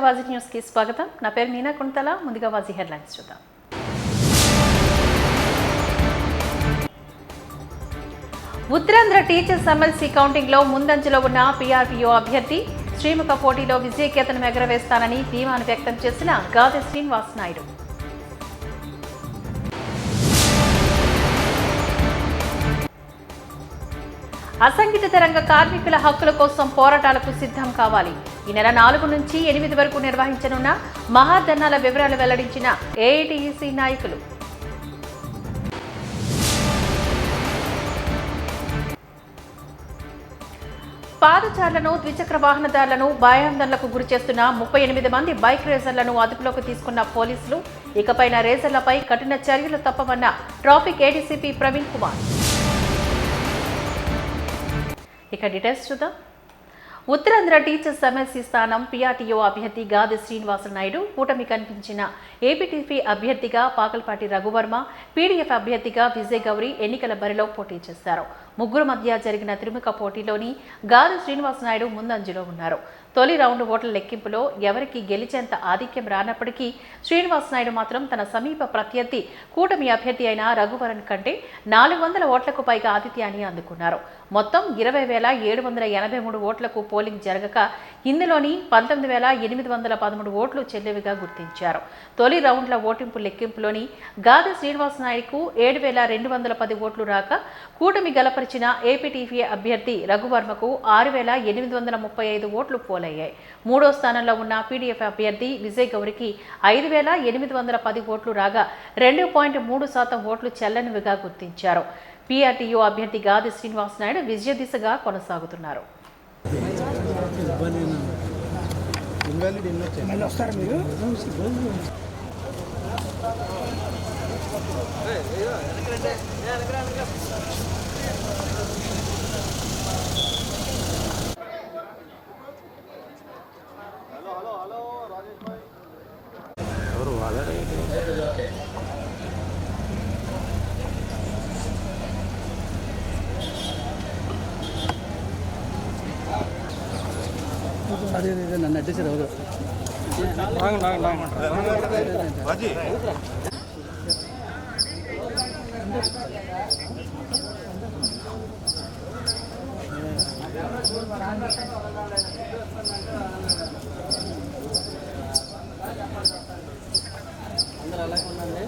వాజీ news కి స్వాగతం. నా పేరు మీనా కుంతల. ముందుగా వాజీ హెడ్లైన్స్ చూద్దాం. ఉత్తరాంధ్ర టీచర్స్ ఎమ్మెల్సీ కౌంటింగ్ లో ముందంజలో ఉన్న పీఆర్పీఓ అభ్యర్థి శ్రీముఖ పోటీలో విజయకేతనం ఎగరవేస్తానని ధీమాను వ్యక్తం చేసిన గాదె శ్రీనివాస్ నాయుడు. అసంఘటిత రంగ కార్మికుల హక్కుల కోసం పోరాటాలకు సిద్ధం కావాలి. ఈ నెల 4 నుంచి 8 వరకు నిర్వహించనున్న మహాధర్నాల వివరాలు వెల్లడించిన ఏఐటీయూసీ నాయకులు. పాదచారులను, ద్విచక్ర వాహనదారులను భయాందోళనకు గురి చేస్తున్న 38 మంది బైక్ రేసర్లను అదుపులోకి తీసుకున్న పోలీసులు. ఇకపైన రేసర్లపై కఠిన చర్యలు తప్పవన్న ట్రాఫిక్ ఏడీసీపీ ప్రవీణ్ కుమార్. ఇక డీటెయిల్స్ చూద్దాం. ఉత్తరాంధ్ర టీచర్స్ ఎమ్మెల్సీ స్థానం పీఆర్టీఓ అభ్యర్థి గాదె శ్రీనివాస నాయుడు, కూటమి కనిపించిన ఏపీటీపీ అభ్యర్థిగా పాకల్పాటి రఘువర్మ, పీడీఎఫ్ అభ్యర్థిగా విజయ్ గౌరి ఎన్నికల బరిలో పోటీ చేశారు. ముగ్గురు మధ్య జరిగిన త్రిముఖ పోటీలోని గాదె శ్రీనివాస నాయుడు ముందంజలో ఉన్నారు. తొలి రౌండ్ ఓట్ల లెక్కింపులో ఎవరికి గెలిచేంత ఆధిక్యం రానప్పటికీ శ్రీనివాస నాయుడు మాత్రం తన సమీప ప్రత్యర్థి కూటమి అభ్యర్థి అయిన రఘువరన్ కంటే 400 ఓట్లకు పైగా ఆతిథ్యాన్ని అందుకున్నారు. మొత్తం 20,783 ఓట్లకు పోలింగ్ జరగక ఇందులోని 19,813 ఓట్లు చెల్లెవిగా గుర్తించారు. తొలి రౌండ్ల ఓటింపు లెక్కింపులోని గాదె శ్రీనివాస నాయుడుకు 7,210 ఓట్లు రాక కూటమి గలపరిచిన ఏపీటీపీ అభ్యర్థి రఘువర్మకు 6,835 ఓట్లు పోలయ్యాయి. మూడో స్థానంలో ఉన్న పీడీఎఫ్ అభ్యర్థి విజయ్ గౌరికి 5,810 ఓట్లు రాగా 2.3% ఓట్లు చెల్లనివిగా గుర్తించారు. పీఆర్టీయూ అభ్యర్థి గాదె శ్రీనివాస నాయుడు విజయ దిశగా కొనసాగుతున్నారు. అదే నన్ను అడ్డేసారు ఎవరు అందరూ అలాగే ఉండండి.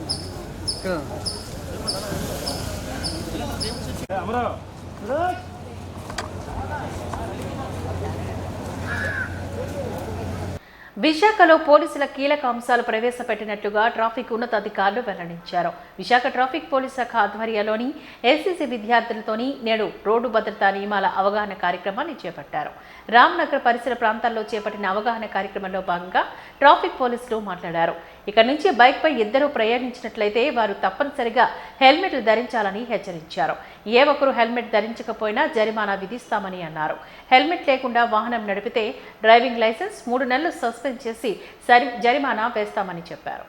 విశాఖలో పోలీసుల కీలక అంశాలు ప్రవేశపెట్టినట్లుగా ట్రాఫిక్ ఉన్నతాధికారులు వెల్లడించారు. విశాఖ ట్రాఫిక్ పోలీస్ శాఖ ఆధ్వర్యంలోని ఎస్సీసీ విద్యార్థులతోని నేడు రోడ్డు భద్రతా నియమాల అవగాహన కార్యక్రమాన్ని చేపట్టారు. రామ్నగర్ పరిసర ప్రాంతాల్లో చేపట్టిన అవగాహన కార్యక్రమంలో భాగంగా ట్రాఫిక్ పోలీసులు మాట్లాడారు. ఇక నుంచి బైక్పై ఇద్దరు ప్రయాణించినట్లయితే వారు తప్పనిసరిగా హెల్మెట్లు ధరించాలని హెచ్చరించారు. ఏ ఒక్కరు హెల్మెట్ ధరించకపోయినా జరిమానా విధిస్తామని అన్నారు. హెల్మెట్ లేకుండా వాహనం నడిపితే డ్రైవింగ్ లైసెన్స్ 3 నెలలు సస్పెండ్ చేసి జరిమానా వేస్తామని చెప్పారు.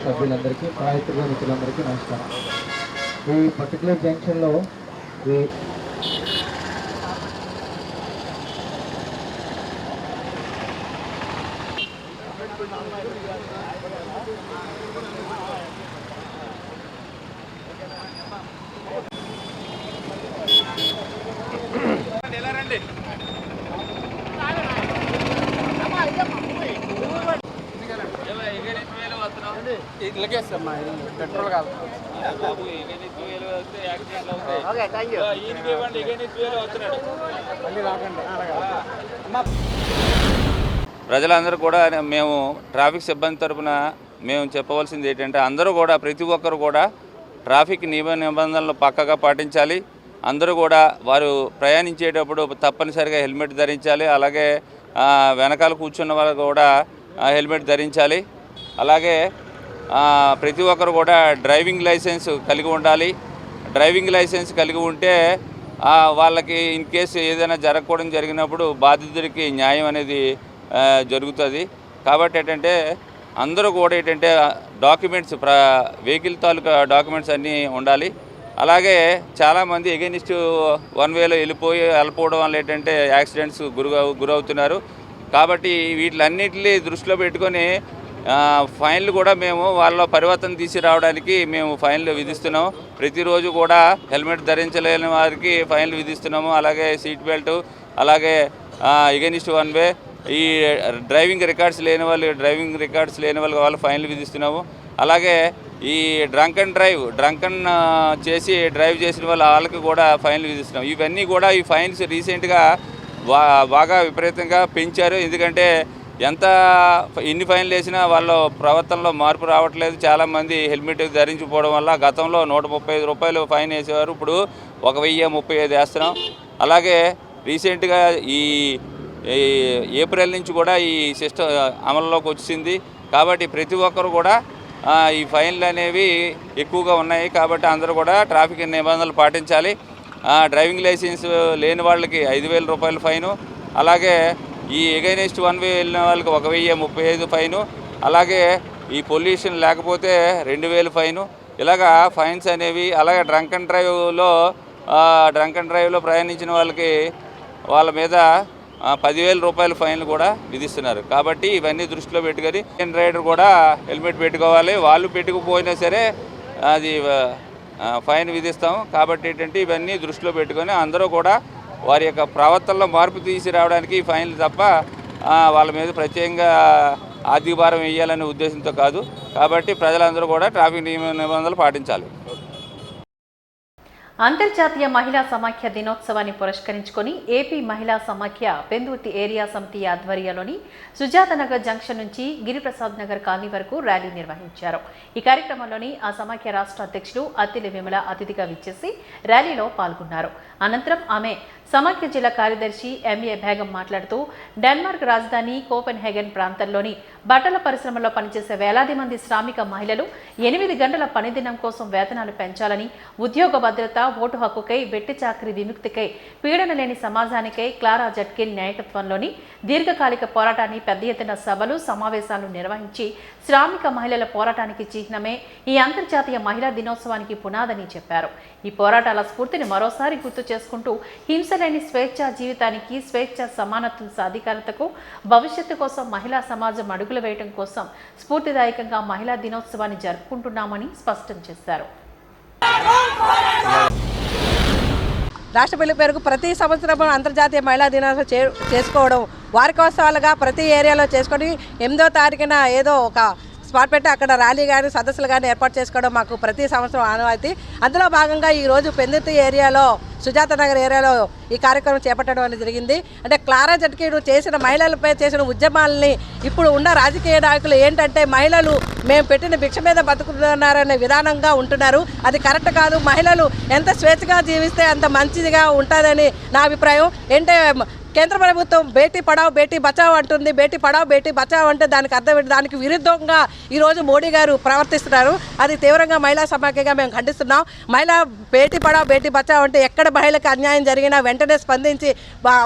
సభ్యులందరికీ, పాత్రికేయ మిత్రులందరికీ నమస్కారం. ఈ పర్టికులర్ జంక్షన్లో పెట్రోల్ కాదు. ప్రజలందరూ కూడా మేము ట్రాఫిక్ సిబ్బంది తరఫున మేము చెప్పవలసింది ఏంటంటే అందరూ కూడా ప్రతి ఒక్కరు కూడా ట్రాఫిక్ నియమ నిబంధనలు పక్కగా పాటించాలి. అందరూ కూడా వారు ప్రయాణించేటప్పుడు తప్పనిసరిగా హెల్మెట్ ధరించాలి. అలాగే వెనకాల కూర్చున్న వాళ్ళు కూడా హెల్మెట్ ధరించాలి. అలాగే ప్రతి ఒక్కరు కూడా డ్రైవింగ్ లైసెన్స్ కలిగి ఉండాలి. డ్రైవింగ్ లైసెన్స్ కలిగి ఉంటే వాళ్ళకి ఇన్ కేసు ఏదైనా జరగకూడదు జరిగినప్పుడు బాధితుడికి న్యాయం అనేది జరుగుతుంది. కాబట్టి ఏంటంటే అందరూ కూడా ఏంటంటే డాక్యుమెంట్స్ వెహికల్ తాలూకా డాక్యుమెంట్స్ అన్నీ ఉండాలి. అలాగే చాలామంది ఎగెనిస్ట్ వన్ వేలో వెళ్ళిపోవడం వల్ల ఏంటంటే యాక్సిడెంట్స్ గురవుతున్నారు. కాబట్టి వీటిలన్నింటినీ దృష్టిలో పెట్టుకొని ఫైన్లు కూడా మేము వాళ్ళ పరివర్తన తీసుకురావడానికి మేము ఫైన్లు విధిస్తున్నాం. ప్రతిరోజు కూడా హెల్మెట్ ధరించలేని వారికి ఫైన్లు విధిస్తున్నాము. అలాగే సీట్ బెల్ట్, అలాగే ఎగెనిస్ట్ వన్ వే, ఈ డ్రైవింగ్ రికార్డ్స్ లేని వాళ్ళు ఫైన్లు విధిస్తున్నాము. అలాగే ఈ డ్రంకన్ చేసి డ్రైవ్ చేసిన వాళ్ళకి కూడా ఫైన్లు విధిస్తున్నాం. ఇవన్నీ కూడా ఈ ఫైన్స్ రీసెంట్గా బాగా విపరీతంగా పెంచారు. ఎందుకంటే ఎన్ని ఫైన్లు వేసినా వాళ్ళ ప్రవర్తనలో మార్పు రావట్లేదు. చాలామంది హెల్మెట్ ధరించిపోవడం వల్ల గతంలో 135 రూపాయలు ఫైన్ వేసేవారు, ఇప్పుడు 1035 వేస్తున్నాం. అలాగే రీసెంట్గా ఈ ఏప్రిల్ నుంచి కూడా ఈ సిస్టమ్ అమల్లోకి వచ్చింది. కాబట్టి ప్రతి ఒక్కరు కూడా ఈ ఫైన్లు అనేవి ఎక్కువగా ఉన్నాయి. కాబట్టి అందరూ కూడా ట్రాఫిక్ నిబంధనలు పాటించాలి. డ్రైవింగ్ లైసెన్స్ లేని వాళ్ళకి 5,000 రూపాయలు ఫైను, అలాగే ఈ ఎగైనెస్ట్ వన్ వే వెళ్ళిన వాళ్ళకి 1,035 ఫైను, అలాగే ఈ పొల్యూషన్ లేకపోతే 2,000 ఫైను. ఇలాగా ఫైన్స్ అనేవి. అలాగే డ్రంకన్ డ్రైవ్లో ప్రయాణించిన వాళ్ళ మీద 10,000 రూపాయల ఫైన్లు కూడా విధిస్తున్నారు. కాబట్టి ఇవన్నీ దృష్టిలో పెట్టుకొని రైడర్ కూడా హెల్మెట్ పెట్టుకోవాలి. వాళ్ళు పెట్టుకుపోయినా సరే అది ఫైన్ విధిస్తాం. కాబట్టి ఏంటంటే ఇవన్నీ దృష్టిలో పెట్టుకొని అందరూ కూడా వారి యొక్క ప్రవర్తనలో మార్పు తీసుకురావడానికి ఫైన్లు తప్ప వాళ్ళ మీద ప్రత్యేకంగా ఆర్థిక భారం వేయాలనే ఉద్దేశంతో కాదు. కాబట్టి ప్రజలందరూ కూడా ట్రాఫిక్ నిబంధనలు పాటించాలి. అంతర్జాతీయ మహిళా సమాఖ్య దినోత్సవాన్ని పురస్కరించుకొని ఏపీ మహిళా సమాఖ్య పెందుర్తి ఏరియా సమితి ఆధ్వర్యంలోని సుజాతనగర్ జంక్షన్ నుంచి గిరిప్రసాద్ నగర్ కాలనీ వరకు ర్యాలీ నిర్వహించారు. ఈ కార్యక్రమంలోని ఆ సమాఖ్య రాష్ట్ర అధ్యక్షులు అత్తిలి విమల అతిథిగా విచ్చేసి ర్యాలీలో పాల్గొన్నారు. అనంతరం ఆమె సమాఖ్య జిల్లా కార్యదర్శి ఎంఏ బేగం మాట్లాడుతూ డెన్మార్క్ రాజధాని కోపెన్హెగన్ ప్రాంతంలోని బట్టల పరిశ్రమలో పనిచేసే వేలాది మంది శ్రామిక మహిళలు 8 గంటల పనిదినం కోసం వేతనాలు పెంచాలని, ఉద్యోగ భద్రత, ఓటు హక్కుకై, వెట్టి చాకరీ విముక్తికై, పీడన లేని సమాజానికై క్లారా జట్కిన్ నాయకత్వంలోని దీర్ఘకాలిక పోరాటాన్ని పెద్ద ఎత్తున సభలు, సమావేశాలు నిర్వహించి శ్రామిక మహిళల పోరాటానికి చిహ్నమే ఈ అంతర్జాతీయ మహిళా దినోత్సవానికి పునాదని చెప్పారు. ఈ పోరాటాల స్ఫూర్తిని మరోసారి గుర్తు చేసుకుంటూ హింసలేని స్వేచ్ఛా జీవితానికి, స్వేచ్ఛ సమానత్వం సాధికారతకు, భవిష్యత్తు కోసం మహిళా సమాజం అడుగులు వేయడం కోసం స్ఫూర్తిదాయకంగా మహిళా దినోత్సవాన్ని జరుపుకుంటున్నామని స్పష్టం చేశారు. రాష్ట్ర పిలుపు మేరకు ప్రతి సంవత్సరం అంతర్జాతీయ మహిళా దినోత్సవం చేసుకోవడం, వారికోసాలుగా ప్రతి ఏరియాలో చేసుకొని 8వ తారీఖున ఏదో ఒక స్పాట్ పెట్టి అక్కడ ర్యాలీ కానీ సదస్సులు కానీ ఏర్పాటు చేసుకోవడం మాకు ప్రతి సంవత్సరం ఆనవాయితీ. అందులో భాగంగా ఈరోజు పెందుర్తి ఏరియాలో, సుజాత నగర్ ఏరియాలో ఈ కార్యక్రమం చేపట్టడం అనేది జరిగింది. అంటే క్లారా జట్కిన్ చేసిన మహిళలపై చేసిన ఉద్యమాలని ఇప్పుడు ఉన్న రాజకీయ నాయకులు ఏంటంటే మహిళలు మేము పెట్టిన భిక్ష మీద బతుకుతున్నారనే విధానంగా ఉంటున్నారు. అది కరెక్ట్ కాదు. మహిళలు ఎంత స్వేచ్ఛగా జీవిస్తే అంత మంచిదిగా ఉంటుందని నా అభిప్రాయం. ఏంటంటే కేంద్ర ప్రభుత్వం బేటీ పడావ్ బేటీ బచావ్ అంటుంది. బేటీ పడావ్ బేటీ బచావ్ అంటే దానికి అర్థం ఏంటి? దానికి విరుద్ధంగా ఈరోజు మోడీ గారు ప్రవర్తిస్తున్నారు. అది తీవ్రంగా మహిళా సమాఖ్యగా మేము ఖండిస్తున్నాం. మహిళా బేటీ పడావ్ బేటీ బచావ్ అంటే ఎక్కడ మహిళలకు అన్యాయం జరిగినా వెంటనే స్పందించి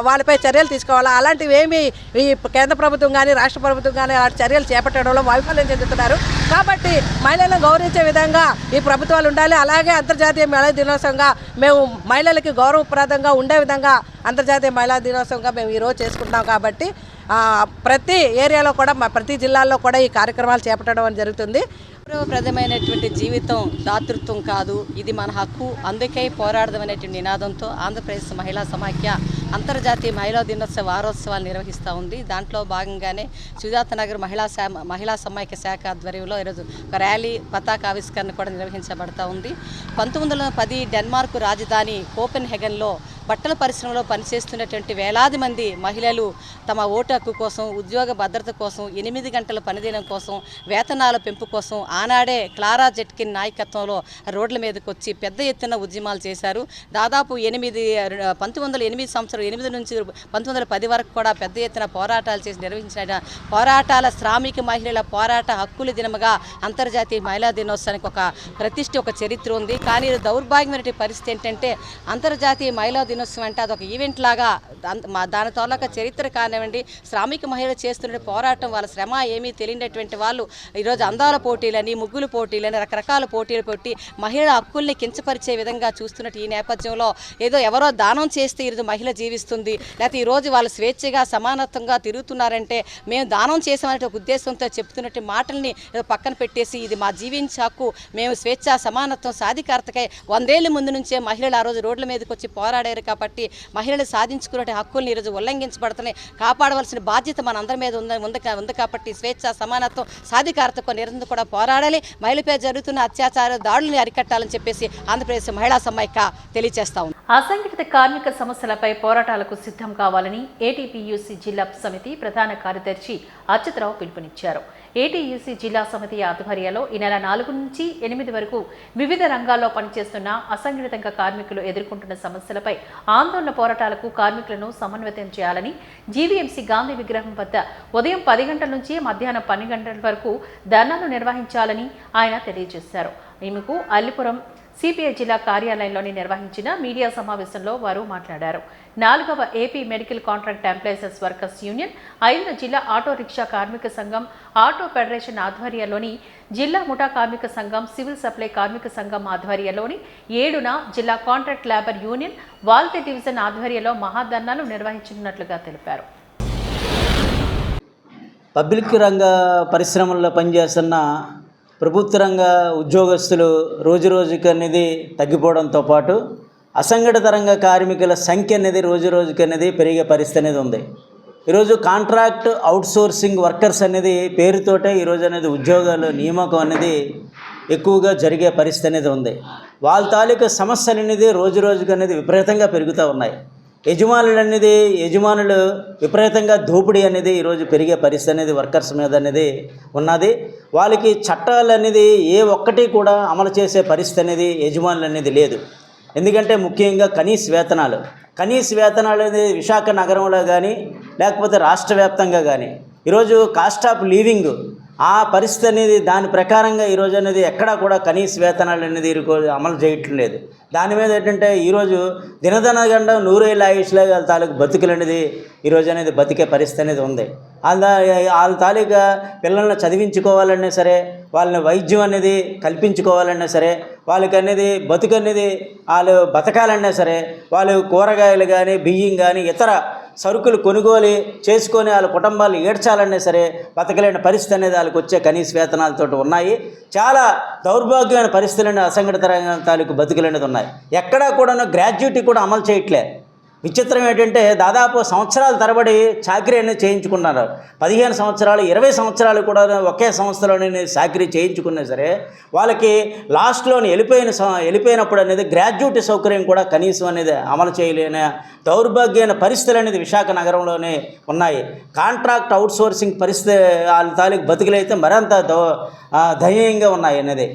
వాళ్ళపై చర్యలు తీసుకోవాలి. అలాంటివి ఏమి ఈ కేంద్ర ప్రభుత్వం కానీ రాష్ట్ర ప్రభుత్వం కానీ అలాంటి చర్యలు చేపట్టడంలో వైఫల్యం చెందుతున్నారు. కాబట్టి మహిళలను గౌరవించే విధంగా ఈ ప్రభుత్వాలు ఉండాలి. అలాగే అంతర్జాతీయ మహిళా దినోత్సవంగా మేము మహిళలకి గౌరవప్రదంగా ఉండే విధంగా అంతర్జాతీయ మహిళా దినోత్సవంగా మేము ఈరోజు చేసుకుంటున్నాం. కాబట్టి ప్రతి ఏరియాలో కూడా ప్రతి జిల్లాల్లో కూడా ఈ కార్యక్రమాలు చేపట్టడం జరుగుతుంది. గౌరవప్రదమైనటువంటి జీవితం దాతృత్వం కాదు, ఇది మన హక్కు, అందుకే పోరాడదాం అనేటువంటి నినాదంతో ఆంధ్రప్రదేశ్ మహిళా సమాఖ్య అంతర్జాతీయ మహిళా దినోత్సవ వారోత్సవాలు నిర్వహిస్తూ ఉంది. దాంట్లో భాగంగానే సుజాత నగర్ మహిళా సమాఖ్య శాఖ ఆధ్వర్యంలో ఈరోజు ఒక ర్యాలీ, పతాక ఆవిష్కరణ కూడా నిర్వహించబడతా ఉంది. 1910 డెన్మార్క్ రాజధాని కోపెన్హెగన్లో బట్టల పరిశ్రమలో పనిచేస్తున్నటువంటి వేలాది మంది మహిళలు తమ ఓటు హక్కు కోసం, ఉద్యోగ భద్రత కోసం, 8 గంటల పనిదినం కోసం, వేతనాల పెంపు కోసం ఆనాడే క్లారా జెట్కిన్ నాయకత్వంలో రోడ్ల మీదకి వచ్చి పెద్ద ఎత్తున ఉద్యమాలు చేశారు. దాదాపు 1908 సంవత్సరం 8 నుంచి 1910 వరకు కూడా పెద్ద ఎత్తున పోరాటాలు చేసి నిర్వహించిన పోరాటాల శ్రామిక మహిళల పోరాట హక్కుల దినముగా అంతర్జాతీయ మహిళా దినోత్సవానికి ఒక ప్రతిష్ఠ, ఒక చరిత్ర ఉంది. కానీ దౌర్భాగ్యమైన పరిస్థితి ఏంటంటే అంతర్జాతీయ మహిళా దినోత్సవం అంటే అదొక ఈవెంట్ లాగా దాని తోలక చరిత్ర కానివ్వండి, శ్రామిక మహిళలు చేస్తున్న పోరాటం, వాళ్ళ శ్రమ ఏమీ తెలియనటువంటి వాళ్ళు ఈరోజు అందాల పోటీలని, ముగ్గులు పోటీలని, రకరకాల పోటీలు పెట్టి మహిళల హక్కుల్ని కించపరిచే విధంగా చూస్తున్నట్టు ఈ నేపథ్యంలో ఏదో ఎవరో దానం చేస్తే ఈరోజు మహిళ జీవిస్తుంది, లేకపోతే ఈరోజు వాళ్ళు స్వేచ్ఛగా సమానత్వంగా తిరుగుతున్నారంటే మేము దానం చేసామనే ఒక ఉద్దేశంతో చెప్తున్నట్టు మాటల్ని పక్కన పెట్టేసి ఇది మా జీవించే హక్కు, మేము స్వేచ్ఛ సమానత్వం సాధికారతకై 100 ఏళ్ల ముందు నుంచే మహిళలు ఆ రోజు రోడ్ల మీదకి వచ్చి పోరాడారు కాబట్టి మహిళలు సాధించుకునే హక్కుల్ని ఈరోజు ఉల్లంఘించబడుతున్నాయి. కాపాడవలసిన బాధ్యత మనందరి మీద ఉంది కాబట్టి స్వేచ్ఛ సమానత్వం సాధికారతకు నిరంతరం కూడా పోరాడాలి. మహిళపై జరుగుతున్న అత్యాచార దాడులను అరికట్టాలని చెప్పేసి ఆంధ్రప్రదేశ్ మహిళా సమైక్య తెలియజేస్తా ఉంది. అసంఘటిత కార్మిక సమస్యలపై పోరాటాలకు సిద్ధం కావాలని ఏటీపీయూసీ జిల్లా సమితి ప్రధాన కార్యదర్శి అచ్యుతరావు పిలుపునిచ్చారు. ఏటీయూసీ జిల్లా సమితి ఆధ్వర్యంలో ఈ నెల 4 నుంచి 8 వరకు వివిధ రంగాల్లో పనిచేస్తున్న అసంఘటిత కార్మికులు ఎదుర్కొంటున్న సమస్యలపై ఆందోళన పోరాటాలకు కార్మికులను సమన్వయం చేయాలని, జీవీఎంసీ గాంధీ విగ్రహం వద్ద ఉదయం 10 గంటల నుంచి మధ్యాహ్నం 12 గంటల వరకు ధర్నాలు నిర్వహించాలని ఆయన తెలియజేశారు. ఈమెకు అల్లిపురం సిపిఐ జిల్లా కార్యాలయంలోని నిర్వహించిన మీడియా సమావేశంలో వారు మాట్లాడారు. 4వ AP medical contract employees workers union, 5వ జిల్లా ఆటో రిక్షా కార్మిక సంఘం, ఆటో ఫెడరేషన్ ఆధ్వర్యంలోని జిల్లా ముఠా కార్మిక సంఘం, సివిల్ సప్లై కార్మిక సంఘం ఆధ్వర్యంలోని 7న జిల్లా contract labour union Waltair division ఆధ్వర్యంలో మహాధర్నాలు నిర్వహించనున్నట్లుగా తెలిపారు. పబ్లిక్ రంగ పరిశ్రమల్లో పనిచేస్తున్న ప్రభుత్వ రంగ ఉద్యోగస్తులు రోజురోజుకి అనేది తగ్గిపోవడంతో పాటు అసంఘటిత రంగ కార్మికుల సంఖ్య అనేది రోజురోజుకి అనేది పెరిగే పరిస్థితి అనేది ఉంది. ఈరోజు కాంట్రాక్ట్ అవుట్సోర్సింగ్ వర్కర్స్ అనేది పేరుతోటే ఈరోజు అనేది ఉద్యోగాలు నియామకం అనేది ఎక్కువగా జరిగే పరిస్థితి అనేది ఉంది. వాళ్ళ తాలూకా సమస్యలు అనేది రోజురోజుకి అనేది విపరీతంగా పెరుగుతూ ఉన్నాయి. యజమానులు విపరీతంగా దోపిడీ అనేది ఈరోజు పెరిగే పరిస్థితి అనేది వర్కర్స్ మీద అనేది ఉన్నది. వాళ్ళకి చట్టాలు అనేది ఏ ఒక్కటి కూడా అమలు చేసే పరిస్థితి అనేది యజమానులు అనేది లేదు. ఎందుకంటే ముఖ్యంగా కనీస వేతనాలు అనేది విశాఖ నగరంలో కానీ లేకపోతే రాష్ట్ర వ్యాప్తంగా కానీ ఈరోజు కాస్ట్ ఆఫ్ లివింగ్ ఆ పరిస్థితి అనేది దాని ప్రకారంగా ఈరోజు అనేది ఎక్కడా కూడా కనీస వేతనాలు అనేది అమలు చేయటం లేదు. దాని మీద ఏంటంటే ఈరోజు దినదనగండం 100 ఏళ్ళ ఆయుష్లో వాళ్ళ తాలూకు బతుకులు అనేది ఈరోజు అనేది బతికే పరిస్థితి అనేది ఉంది. వాళ్ళ తాలూకా పిల్లల్ని చదివించుకోవాలన్నా సరే, వాళ్ళని వైద్యం అనేది కల్పించుకోవాలన్నా సరే, వాళ్ళకి అనేది బతుకు అనేది వాళ్ళు బతకాలన్నా సరే, వాళ్ళు కూరగాయలు కానీ బియ్యం కానీ ఇతర సరుకులు కొనుగోలు చేసుకొని వాళ్ళ కుటుంబాలు ఏడ్చాలన్నా సరే బతకలేని పరిస్థితి అనేది వాళ్ళకి వచ్చే కనీస వేతనాలతో ఉన్నాయి. చాలా దౌర్భాగ్యమైన పరిస్థితులు అసంఘటిత రంగం తాలూకు బతుకులు అనేది ఉన్నాయి. ఎక్కడా కూడా గ్రాడ్యుయేటీ కూడా అమలు చేయట్లే. విచిత్రం ఏంటంటే దాదాపు సంవత్సరాల తరబడి చాకరీ అనేది చేయించుకున్నారు. 15 సంవత్సరాలు 20 సంవత్సరాలు కూడా ఒకే సంస్థలోనే చాకరీ చేయించుకున్నా సరే వాళ్ళకి లాస్ట్లోని వెళ్ళిపోయినప్పుడు అనేది గ్రాడ్యుయేట్ సౌకర్యం కూడా కనీసం అనేది అమలు చేయలేని దౌర్భాగ్యమైన పరిస్థితులు అనేది విశాఖ నగరంలోనే ఉన్నాయి. కాంట్రాక్ట్ అవుట్సోర్సింగ్ పరిస్థితి వాళ్ళ తాలూకు బతుకులైతే మరింత దయనీయంగా ఉన్నాయి అనేది.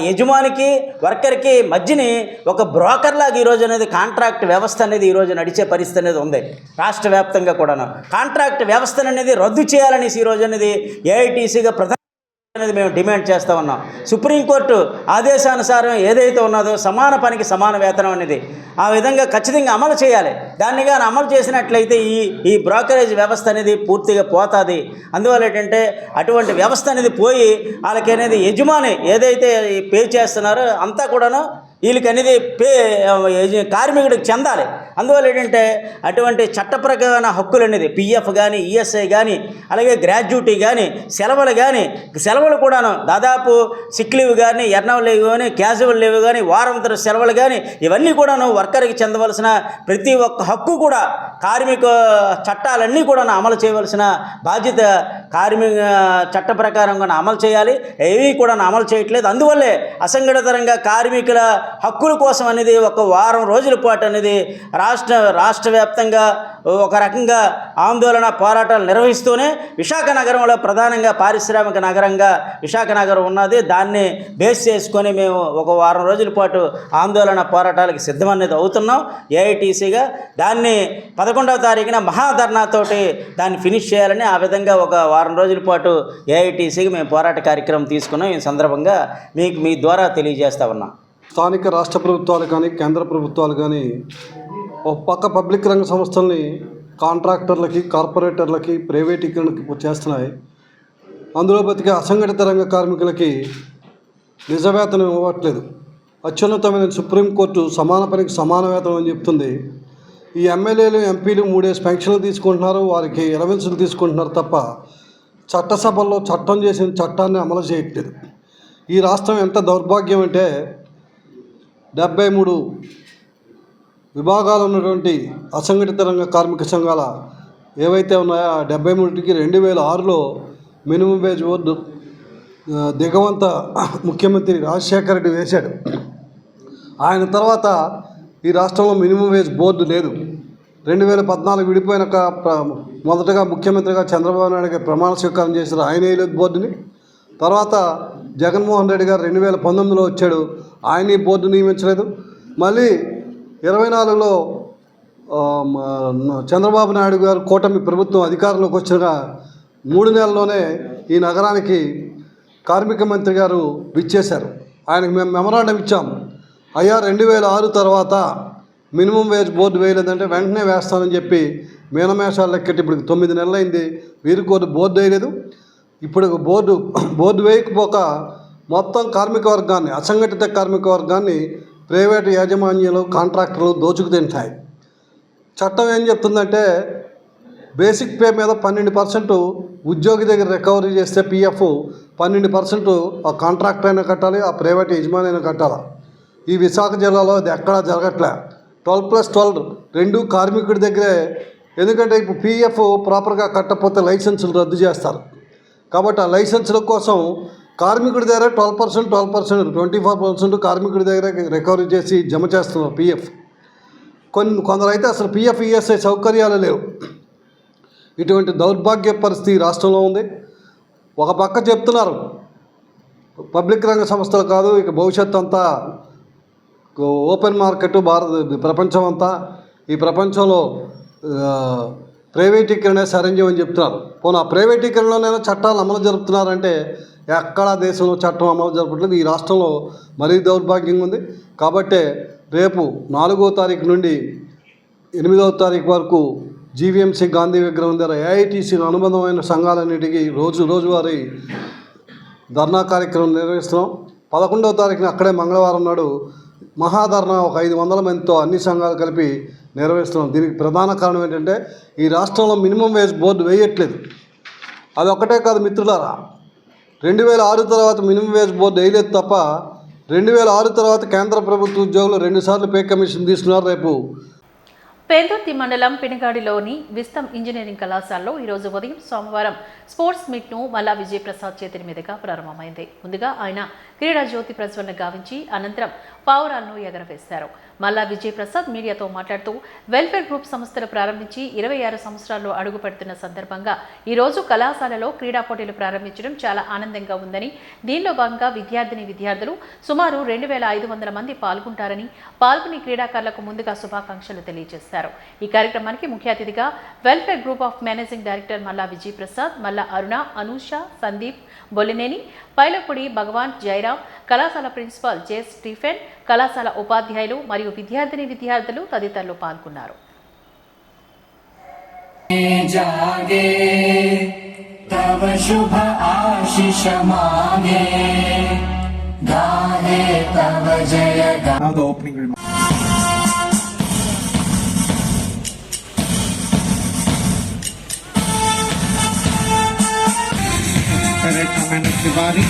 యజమానికి వర్కర్కి మధ్యని ఒక బ్రోకర్ లాగా ఈరోజు అనేది కాంట్రాక్ట్ వ్యవస్థ అనేది ఈరోజు నడిచే పరిస్థితి అనేది ఉంది. రాష్ట్ర వ్యాప్తంగా కూడాను కాంట్రాక్ట్ వ్యవస్థను అనేది రద్దు చేయాలనేసి ఈరోజు అనేది ఏఐటీసీగా ప్రధాన అనేది మేము డిమాండ్ చేస్తూ ఉన్నాం. సుప్రీంకోర్టు ఆదేశానుసారం ఏదైతే ఉన్నదో సమాన పనికి సమాన వేతనం అనేది ఆ విధంగా ఖచ్చితంగా అమలు చేయాలి. దాన్ని కానీ అమలు చేసినట్లయితే ఈ బ్రోకరేజ్ వ్యవస్థ అనేది పూర్తిగా పోతుంది. అందువల్ల ఏంటంటే అటువంటి వ్యవస్థ అనేది పోయి వాళ్ళకి అనేది యజమాని ఏదైతే పే చేస్తున్నారో అంతా కూడాను వీళ్ళకి అనేది కార్మికుడికి చెందాలి. అందువల్ల ఏంటంటే అటువంటి చట్టప్రకారమైన హక్కులు అనేది పిఎఫ్ కానీ ఈఎస్ఐ కానీ అలాగే గ్రాడ్యుటీ కానీ సెలవులు కూడాను దాదాపు సిక్ లీవ్ కానీ ఎర్నవ్ లీవ్ కానీ క్యాజువల్ లీవ్ కానీ వారాంతర సెలవులు కానీ ఇవన్నీ కూడాను వర్కర్కి చెందవలసిన ప్రతి ఒక్క హక్కు కూడా కార్మిక చట్టాలన్నీ కూడా అమలు చేయవలసిన బాధ్యత కార్మిక చట్ట ప్రకారంగా అమలు చేయాలి. ఏవి కూడా అమలు చేయట్లేదు. అందువల్లే అసంఘటిత రంగ కార్మికుల హక్కుల కోసం అనేది ఒక వారం రోజుల పాటు అనేది రాష్ట్ర వ్యాప్తంగా ఒక రకంగా ఆందోళన పోరాటాలు నిర్వహిస్తూనే విశాఖ నగరంలో ప్రధానంగా పారిశ్రామిక నగరంగా విశాఖ నగరం ఉన్నది. దాన్ని బేస్ చేసుకొని మేము ఒక వారం రోజుల పాటు ఆందోళన పోరాటాలకు సిద్ధమనేది అవుతున్నాం ఏఐటీసీగా. దాన్ని 11వ తారీఖున మహాధర్నాతోటి దాన్ని ఫినిష్ చేయాలని ఆ విధంగా ఒక వారం రోజుల పాటు ఏఐటీసీకి మేము పోరాట కార్యక్రమం తీసుకున్నాం. ఈ సందర్భంగా మీ ద్వారా తెలియజేస్తా ఉన్నాం. స్థానిక రాష్ట్ర ప్రభుత్వాలు కానీ కేంద్ర ప్రభుత్వాలు కానీ ఒక పక్క పబ్లిక్ రంగ సంస్థల్ని కాంట్రాక్టర్లకి కార్పొరేటర్లకి ప్రైవేటీకరణకి చేస్తున్నాయి. అందులో బతికే అసంఘటిత రంగ కార్మికులకి నిజ వేతనం ఇవ్వట్లేదు. అత్యున్నతమైన సుప్రీంకోర్టు సమాన పనికి సమాన వేతనం అని చెప్తుంది. ఈ ఎమ్మెల్యేలు ఎంపీలు 3 ఏళ్ల పెన్షన్లు తీసుకుంటున్నారు, వారికి ఎలవెన్సులు తీసుకుంటున్నారు తప్ప చట్టసభల్లో చట్టం చేసిన చట్టాన్ని అమలు చేయట్లేదు. ఈ రాష్ట్రం ఎంత దౌర్భాగ్యం అంటే 73 విభాగాలు ఉన్నటువంటి అసంఘటిత రంగ కార్మిక సంఘాల ఏవైతే ఉన్నాయో ఆ 73కి 2006లో మినిమం వేజ్ బోర్డు దిగవంత ముఖ్యమంత్రి రాజశేఖర రెడ్డి వేశాడు. ఆయన తర్వాత ఈ రాష్ట్రంలో మినిమం వేజ్ బోర్డు లేదు. 2014 విడిపోయినాక మొదటగా ముఖ్యమంత్రిగా చంద్రబాబు నాయుడు గారు ప్రమాణ స్వీకారం చేశారు. ఆయన వేయలేదు బోర్డుని. తర్వాత జగన్మోహన్ రెడ్డి గారు 2019లో వచ్చాడు, ఆయన ఈ బోర్డు నియమించలేదు. మళ్ళీ 24లో చంద్రబాబు నాయుడు గారు కూటమి ప్రభుత్వం అధికారంలోకి వచ్చిన 3 నెలల్లోనే ఈ నగరానికి కార్మిక మంత్రి గారు విచ్చేశారు. ఆయనకు మేము మెమరాండం ఇచ్చాం, అయ్యా 2006 తర్వాత మినిమం వేజ్ బోర్డు వేయలేదంటే వెంటనే వేస్తానని చెప్పి మీనమేషాలు లెక్కెట్టి ఇప్పుడు 9 నెలలైంది, వీరికి బోర్డు వేయలేదు. ఇప్పుడు బోర్డు వేయకపోక మొత్తం కార్మిక వర్గాన్ని అసంఘటిత కార్మిక వర్గాన్ని ప్రైవేటు యాజమాన్యాలు కాంట్రాక్టర్లు దోచుకు తింటాయి. చట్టం ఏం చెప్తుందంటే బేసిక్ పే మీద 12% ఉద్యోగి దగ్గర రికవరీ చేస్తే పిఎఫ్ 12% ఆ కాంట్రాక్టర్ అయినా కట్టాలి, ఆ ప్రైవేట్ యజమాని అయినా కట్టాలి. ఈ విశాఖ జిల్లాలో అది ఎక్కడా జరగట్లే. 12+12 రెండు కార్మికుడి దగ్గరే. ఎందుకంటే ఇప్పుడు పిఎఫ్ ప్రాపర్గా కట్టకపోతే లైసెన్సులు రద్దు చేస్తారు. కాబట్టి ఆ లైసెన్సుల కోసం కార్మికుడి దగ్గర 12%, 24% కార్మికుడి దగ్గర రికవరీ చేసి జమ చేస్తున్నారు పిఎఫ్. కొందరు అయితే అసలు పిఎఫ్ ఈఎస్ఐ సౌకర్యాలు లేవు. ఇటువంటి దౌర్భాగ్య పరిస్థితి రాష్ట్రంలో ఉంది. ఒక పక్క చెప్తున్నారు పబ్లిక్ రంగ సంస్థలు కాదు, ఇక భవిష్యత్తు అంతా ఓపెన్ మార్కెట్ ప్రపంచం అంతా, ఈ ప్రపంచంలో ప్రైవేటీకరణ సరంజం అని చెప్తున్నారు. పోనీ ఆ ప్రైవేటీకరణలోనైనా చట్టాలు అమలు జరుపుతున్నారంటే ఎక్కడా దేశంలో చట్టం అమలు జరపట్లేదు. ఈ రాష్ట్రంలో మరీ దౌర్భాగ్యంగా ఉంది. కాబట్టే రేపు 4వ తారీఖు నుండి 8వ తారీఖు వరకు జీవీఎంసీ గాంధీ విగ్రహం దగ్గర ఏఐటీసీ అనుబంధమైన సంఘాలన్నిటికీ రోజువారీ ధర్నా కార్యక్రమం నిర్వహిస్తున్నాం. 11వ తారీఖున అక్కడే మంగళవారం నాడు మహాధర్నా ఒక 500 మందితో అన్ని సంఘాలు కలిపి నిర్వహిస్తున్నాం. దీనికి ప్రధాన కారణం ఏంటంటే ఈ రాష్ట్రంలో మినిమం వేజ్ బోర్డు వేయట్లేదు. అది ఒక్కటే కాదు మిత్రులారా, 2006 తర్వాత మినిమం వేజ్ బోర్డు వేయలేదు తప్ప 2006 తర్వాత కేంద్ర ప్రభుత్వ ఉద్యోగులు 2 సార్లు పే కమిషన్ తీసుకున్నారు. రేపు పెందుర్తి మండలం పినగాడిలోని విస్తం ఇంజనీరింగ్ కళాశాలలో ఈరోజు ఉదయం సోమవారం స్పోర్ట్స్ మీట్ను మల్లా విజయప్రసాద్ చేతుల మీదుగా ప్రారంభమైంది. ముందుగా ఆయన క్రీడా జ్యోతి ప్రజ్వలన గావించి అనంతరం పావురాలను ఎగరవేశారు. మల్లా విజయప్రసాద్ మీడియాతో మాట్లాడుతూ వెల్ఫేర్ గ్రూప్ సంస్థలు ప్రారంభించి 26 సంవత్సరాల్లో అడుగుపెడుతున్న సందర్భంగా ఈరోజు కళాశాలలో క్రీడా పోటీలు ప్రారంభించడం చాలా ఆనందంగా ఉందని, దీనిలో భాగంగా విద్యార్థులు సుమారు 2500 మంది పాల్గొంటారని, పాల్గొని క్రీడాకారులకు ముందుగా శుభాకాంక్షలు తెలియజేశారు. ఈ కార్యక్రమానికి ముఖ్య అతిథిగా welfare group of managing director మల్లా విజయప్రసాద్, మల్లా అరుణ, అనూష, సందీప్, బొలినేని, పైలపూడి భగవాన్, జయరాం, కళాశాల ప్రిన్సిపాల్ జె స్టీఫెన్, కళాశాల ఉపాధ్యాయులు మరియు విద్యార్థులు తదితరులు పాల్గొన్నారు. Tiwari,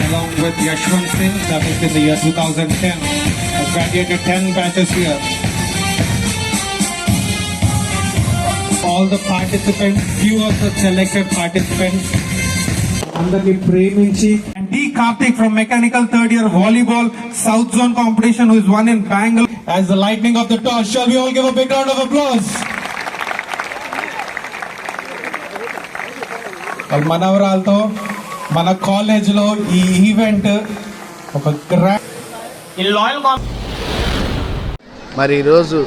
along with Yashwant Singh, that is in the year 2010, has graduated 10 batches here. All the participants, few of the selected participants, అందరినీ ప్రేమించి Karthik from Mechanical Third Year Volleyball South Zone Competition, who is won in Bangalore as the lightning of the toss. Shall we all give a big round of applause? మనవరాలతో మన కాలేజ్లో ఈ event ఒక మరి ఈరోజు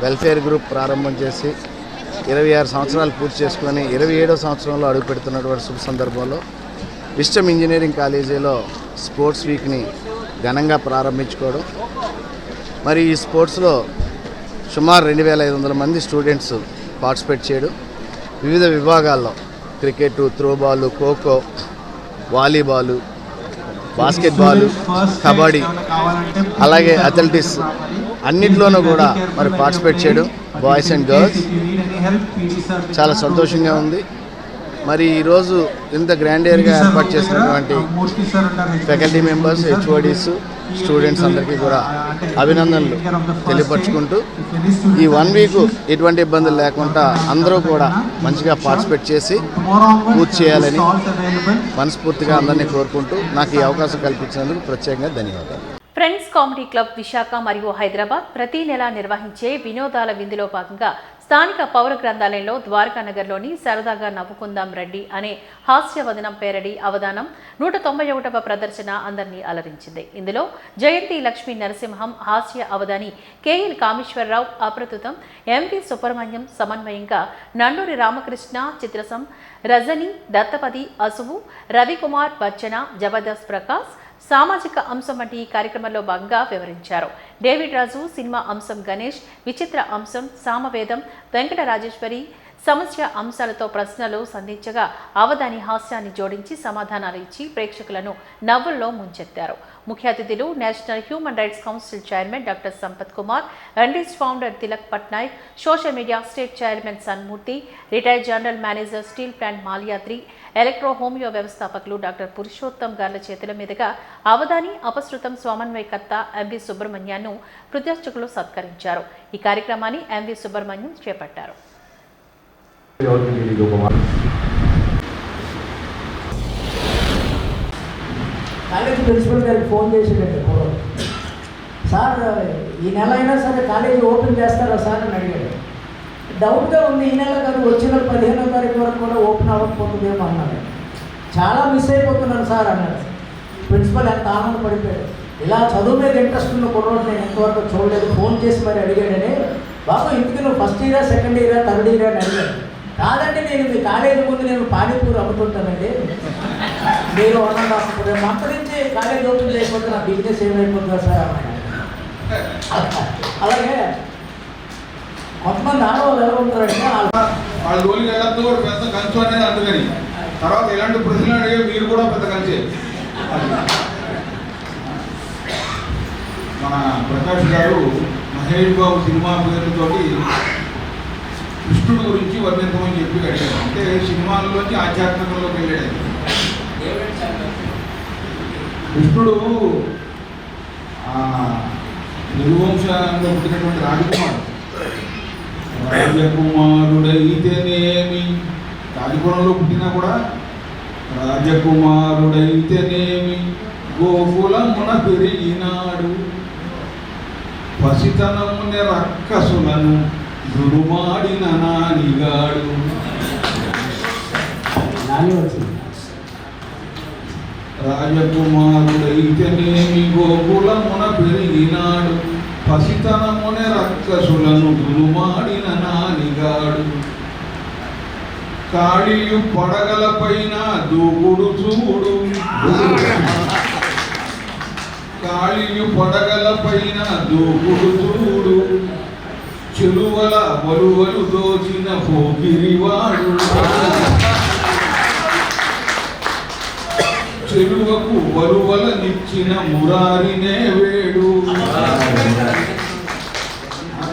welfare group ప్రారంభం చేసి 26 సంవత్సరాలు పూర్తి చేసుకొని 27వ సంవత్సరంలో అడుగు పెడుతున్నటువంటి శుభ సందర్భంలో విస్టమ్ ఇంజనీరింగ్ కాలేజీలో స్పోర్ట్స్ వీక్ని ఘనంగా ప్రారంభించుకోవడం, మరి ఈ స్పోర్ట్స్లో సుమారు 2500 మంది స్టూడెంట్స్ పార్టిసిపేట్ చేయడం, వివిధ విభాగాల్లో cricket, throwball, kho kho, volleyball, basketball, kabaddi, అలాగే అథ్లెటిక్స్ అన్నింటిలోనూ కూడా మరి పార్టిసిపేట్ చేయడం బాయ్స్ అండ్ గర్ల్స్ చాలా సంతోషంగా ఉంది. మరి ఈరోజు ఇంత గ్రాండియర్గా ఏర్పాటు చేసినటువంటి ఫ్యాకల్టీ మెంబర్స్, హెచ్ఓడీస్, స్టూడెంట్స్ అందరికీ కూడా అభినందనలు తెలియపరుచుకుంటూ ఈ 1 వీక్ ఎటువంటి ఇబ్బందులు లేకుండా అందరూ కూడా మంచిగా పార్టిసిపేట్ చేసి పూర్తి చేయాలని మనస్ఫూర్తిగా అందరినీ కోరుకుంటూ నాకు ఈ అవకాశం కల్పించినందుకు ప్రత్యేకంగా ధన్యవాదాలు. ఫ్రెండ్స్ కామెడీ క్లబ్ విశాఖ మరియు హైదరాబాద్ ప్రతి నెల నిర్వహించే వినోదాల విందులో భాగంగా స్థానిక పౌర గ్రంథాలయంలో ద్వారకానగర్లోని సరదాగా నవ్వుకుందాం రెడ్డి అనే హాస్యవదనం పేరడి అవధానం 191వ ప్రదర్శన అందరినీ అలరించింది. ఇందులో జయంతి లక్ష్మీ నరసింహం హాస్య అవధాని కేఎల్ కామేశ్వరరావు, అప్రతుతం ఎంవి సుబ్రహ్మణ్యం సమన్వయంగా నండూరి రామకృష్ణ, చిత్రసం రజని, దత్తపది, అసువు, రవికుమార్ బచ్చన, జబర్దస్త్ ప్రకాశ్ సామాజిక అంశం వంటి ఈ కార్యక్రమంలో భాగంగా వివరించారు. డేవిడ్ రాజు సినిమా అంశం గణేష్, విచిత్ర అంశం సామవేదం వెంకట రాజేశ్వరి సమస్య అంశాలతో ప్రశ్నలు సంధించగా అవధాని హాస్యాన్ని జోడించి సమాధానాలు ఇచ్చి ప్రేక్షకులను నవ్వుల్లో ముంచెత్తారు. ముఖ్య అతిథులు national human rights council chairman doctor Sampath Kumar, MDS founder Tilak Patnaik, social media state chairman Sanmurthy, retired general manager steel plant Malyadri, electro homeo వ్యవస్థాపకులు డాక్టర్ పురుషోత్తం గార్ల చేతుల మీదుగా అవధాని అపశృతం సమన్వయకర్త ఎంవి సుబ్రహ్మణ్యాన్ని ప్రదర్శకులు సత్కరించారు. ఈ కార్యక్రమాన్ని ఎంవి సుబ్రహ్మణ్యం చేపట్టారు. కాలేజీ ప్రిన్సిపల్ గారికి ఫోన్ చేసేటట్టు పూర్వం, సార్ ఈ నెల అయినా సరే కాలేజీ ఓపెన్ చేస్తారా సార్ అని అడిగాడు. డౌట్గా ఉంది, ఈ నెల కాదు వచ్చే నెల 15వ తారీఖు వరకు కూడా ఓపెన్ అవ్వకపోతుందేమో అన్నాడు. చాలా మిస్ అయిపోతున్నాను సార్ అన్నాడు. ప్రిన్సిపల్ ఎంత ఆనందపడిపోయాడు. ఇలా చదువు మీద ఇంట్రెస్ట్ ఉన్న కుర్రోడు నేను ఎంతవరకు చూడలేదు, ఫోన్ చేసి మరి అడిగాడని. బాబు ఇంటికి నువ్వు ఫస్ట్ ఇయరా, సెకండ్ ఇయరా, థర్డ్ ఇయరా అని అడిగాడు. కాదండి నేను మీ కాలేజీ ముందు నేను పానీపూరి అమ్ముతుంటానండి, మీరు 1.5 మంత్ నుంచి కాలేజీ ఓపెన్ చేయకపోతే నా బిజినెస్ ఏమైపోతుందా సార్ అన్నాడు. అలాగే కొంతమంది ఆడవాళ్ళు ఎలా ఉంటారంటే వాళ్ళ గోలికి వెళ్ళద్దు కూడా పెద్ద కంచు అనేది అందుకని తర్వాత ఇలాంటి ప్రశ్నలు అడిగే మీరు కూడా పెద్ద కంచే. మన ప్రకాష్ గారు మహేష్ బాబు సినిమా పేరుతోటి కృష్ణుడు గురించి వర్ణించమని చెప్పి అడిగారు. అంటే సినిమాల్లోంచి ఆధ్యాత్మికంలోకి వెళ్ళాడు. కృష్ణుడు నిర్వంశంలో పుట్టినటువంటి రాజకుమారుడు. రాజకుమారుడైతేనేమి, రాజకులంలో పుట్టినా కూడా రాజకుమారుడైతేనేమి గోకులమున పెరిగినాడు, పసితనమునే రక్కసులను దురుమాడిన నానిగాడు. రాజకుమారుడైతేనేమి గోకులమున పెరిగినాడు, పసితనమునే రక్కసులను దురుమాడిన నానిగాడు. కాళీయు పడగల పైన దూకుడు చూడు, కాళీయు పడగల పైన దూకుడు చూడు, చెలువల వలువలు దోచిన పోకిరివాడు, చెలువకు వలువల నిచ్చిన మురారినే వేడు.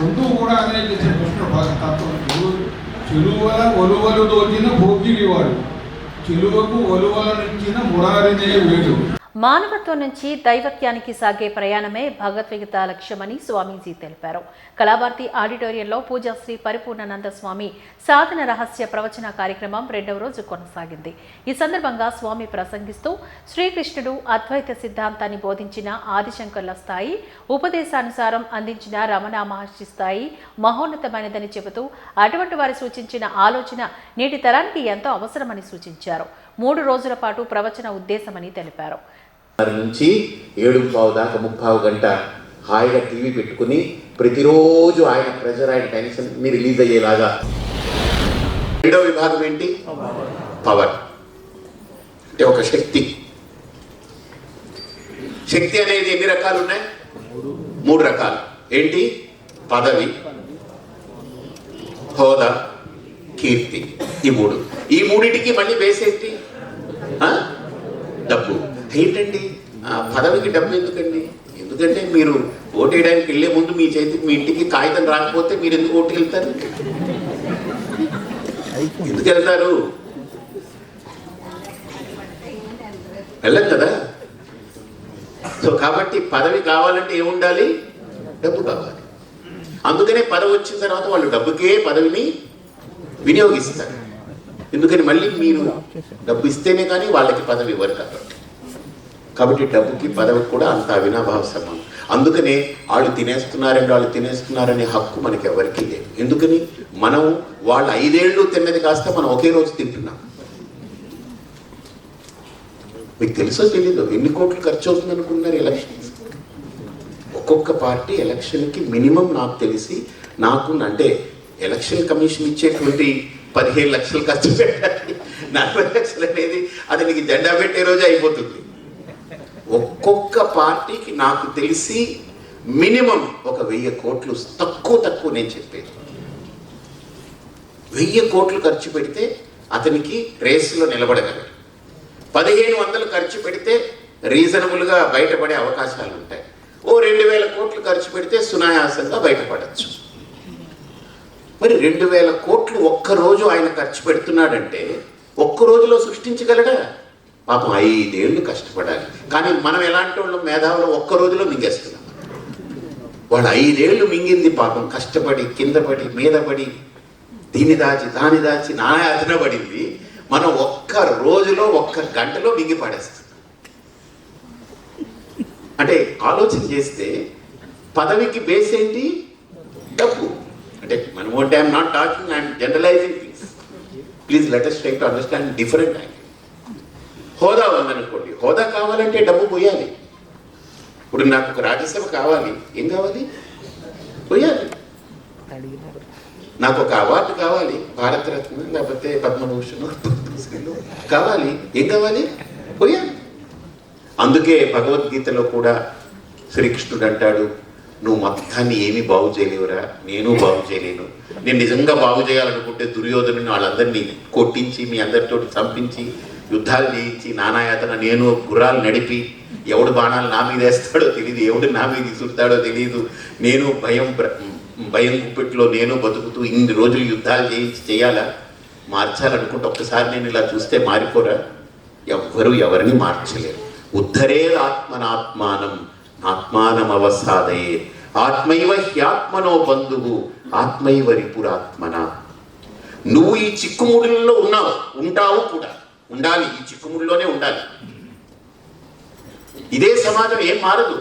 రెండు కూడా అనే చేసిన కృష్ణుడు బాగా తత్వం. చెలువల ఒలువలు దోచిన పోకిరివాడు, చెలువకు ఒలువలనిచ్చిన మురారినే వేడు. మానవత్వం నుంచి దైవత్యానికి సాగే ప్రయాణమే భగవద్గీత లక్ష్యమని స్వామీజీ తెలిపారు. కళాభారతి ఆడిటోరియంలో పూజాశ్రీ పరిపూర్ణానంద స్వామి సాధన రహస్య ప్రవచన కార్యక్రమం 2వ రోజు కొనసాగింది. ఈ సందర్భంగా స్వామి ప్రసంగిస్తూ శ్రీకృష్ణుడు అద్వైత సిద్ధాంతాన్ని బోధించిన ఆదిశంకర్ల స్థాయి, ఉపదేశానుసారం అందించిన రమణ మహర్షి స్థాయి మహోన్నతమైనదని చెబుతూ అటువంటి వారు సూచించిన ఆలోచన నేటి తరానికి ఎంతో అవసరమని సూచించారు. 3 రోజుల పాటు ప్రవచన ఉద్దేశమని తెలిపారు. నుంచి 7:15 దాకా 30 గంట హాయిగా టీవీ పెట్టుకుని ప్రతిరోజు ఆయన ప్రెషర్, ఆయన టెన్షన్ రిలీజ్ అయ్యేలాగా. 2వ విభాగం ఏంటి? పవర్. అంటే ఒక శక్తి. శక్తి అనేది ఎన్ని రకాలు ఉన్నాయి? 3 రకాలు. ఏంటి? పదవి, హోదా, కీర్తి. ఈ 3. ఈ 3టికి మళ్ళీ బేస్ ఏంటి? డబ్బు. ఏంటండి పదవికి డబ్బు ఎందుకండి? ఎందుకంటే మీరు ఓటేయడానికి వెళ్ళే ముందు మీ చేతికి మీ ఇంటికి కాగితం రాకపోతే మీరు ఎందుకు ఓటుకి వెళ్తారు? ఎందుకు వెళ్తారు? వెళ్ళం కదా. సో కాబట్టి పదవి కావాలంటే ఏముండాలి? డబ్బు కావాలి. అందుకనే పదవి వచ్చిన తర్వాత వాళ్ళు డబ్బుకే పదవిని వినియోగిస్తారు. ఎందుకని మళ్ళీ మీరు డబ్బు ఇస్తేనే కానీ వాళ్ళకి పదవి ఇవ్వరు కాబట్టి డబ్బుకి పదవికి కూడా అంత అవినాభావ సంబంధం. అందుకనే వాళ్ళు తినేస్తున్నారనే హక్కు మనకి ఎవరికీ లేదు. ఎందుకని మనం వాళ్ళు 5 ఏళ్ళు తిన్నది కాస్త మనం ఒకే రోజు తింటున్నాం. మీకు తెలుసో తెలీదు ఎన్ని కోట్లు ఖర్చు అవుతుంది అనుకున్నారు ఎలక్షన్స్? ఒక్కొక్క పార్టీ ఎలక్షన్కి మినిమం నాకు తెలిసి అంటే ఎలక్షన్ కమిషన్ ఇచ్చేటువంటి 15 లక్షలు ఖర్చు పెట్టాలి. 40 లక్షలు అనేది అది నీకు జెండా పెట్టే రోజే అయిపోతుంది. ఒక్కొక్క పార్టీకి నాకు తెలిసి మినిమం ఒక 1000 కోట్లు తక్కువ నేను చెప్పేది. 1000 కోట్లు ఖర్చు పెడితే అతనికి రేసులో నిలబడగలరు. 1500 ఖర్చు పెడితే రీజనబుల్గా బయటపడే అవకాశాలు ఉంటాయి. 2000 కోట్లు ఖర్చు పెడితే సునాయాసంగా బయటపడచ్చు. మరి 2000 కోట్లు ఒక్కరోజు ఆయన ఖర్చు పెడుతున్నాడంటే ఒక్క రోజులో సృష్టించగలడా? పాపం 5 ఏళ్ళు కష్టపడాలి. కానీ మనం ఎలాంటి వాళ్ళు మేధావులు ఒక్క రోజులో మింగేస్తున్నాం. వాళ్ళు 5 ఏళ్ళు మింగింది పాపం కష్టపడి కింద పడి మీద పడి దీన్ని దాచి నాయాతన పడింది. మనం ఒక్క రోజులో ఒక్క గంటలో మింగి పడేస్తాం. అంటే ఆలోచన చేస్తే పదవికి బేస్ ఏంటి? డబ్బు. అంటే మనం I'm not talking, I'm generalising things. Please let us try to understand different angle. హోదా ఉందనుకోండి, హోదా కావాలంటే డబ్బు పోయాలి. ఇప్పుడు నాకు ఒక రాజ్యసభ కావాలి, ఏం కావాలి? పోయాలి. నాకు ఒక అవార్డు కావాలి, భారతరత్న లేకపోతే పద్మభూషణ్ కావాలి, ఏం కావాలి? పోయాలి. అందుకే భగవద్గీతలో కూడా శ్రీకృష్ణుడు అంటాడు, నువ్వు మొత్తాన్ని ఏమీ బాగు చేయలేవురా, నేను బాగు చేయలేను. నేను నిజంగా బాగు చేయాలనుకుంటే దుర్యోధను వాళ్ళందరినీ కొట్టించి మీ అందరితో చంపించి యుద్ధాలు చేయించి నానాయాతన నేను గుర్రాలు నడిపి ఎవడు బాణాలు నా మీద వేస్తాడో తెలియదు, ఎవడు నా మీద విసురుతాడో తెలియదు, నేను భయం గుప్పెట్లో నేను బతుకుతూ ఇన్ని రోజులు యుద్ధాలు చేయాలా? మార్చాలనుకుంటే ఒక్కసారి నేను ఇలా చూస్తే మారిపోరా? ఎవరిని మార్చలేరు. ఉద్ధరేర్ ఆత్మనాత్మానం ఆత్మానమవసాదయే ఆత్మైవ హ్యాత్మనో బంధువు ఆత్మైవ రిపురాత్మన. నువ్వు ఈ చిక్కుముడిలో ఉంటావు కూడా, ఉండాలి. ఈ చిక్కుముడిలోనే ఉండాలి. ఇదే సమాజం ఏం మారదు.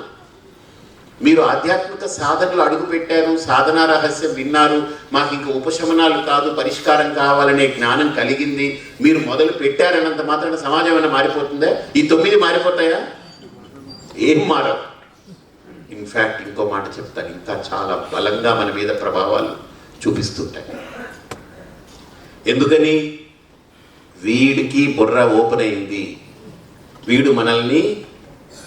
మీరు ఆధ్యాత్మిక సాధనలు అడుగుపెట్టారు, సాధనా రహస్యం విన్నారు, మాకు ఇంకా ఉపశమనాలు కాదు పరిష్కారం కావాలనే జ్ఞానం కలిగింది, మీరు మొదలు పెట్టారన్నంత మాత్రాన సమాజం ఏమైనా మారిపోతుందా? ఈ 9 మారిపోతాయా? ఏం మారవు. ఇన్ఫ్యాక్ట్ ఇంకో మాట చెప్తాను, ఇంకా చాలా బలంగా మన మీద ప్రభావాలు చూపిస్తుంటాయి. ఎందుకని? వీడికి బుర్ర ఓపెన్ అయింది, వీడు మనల్ని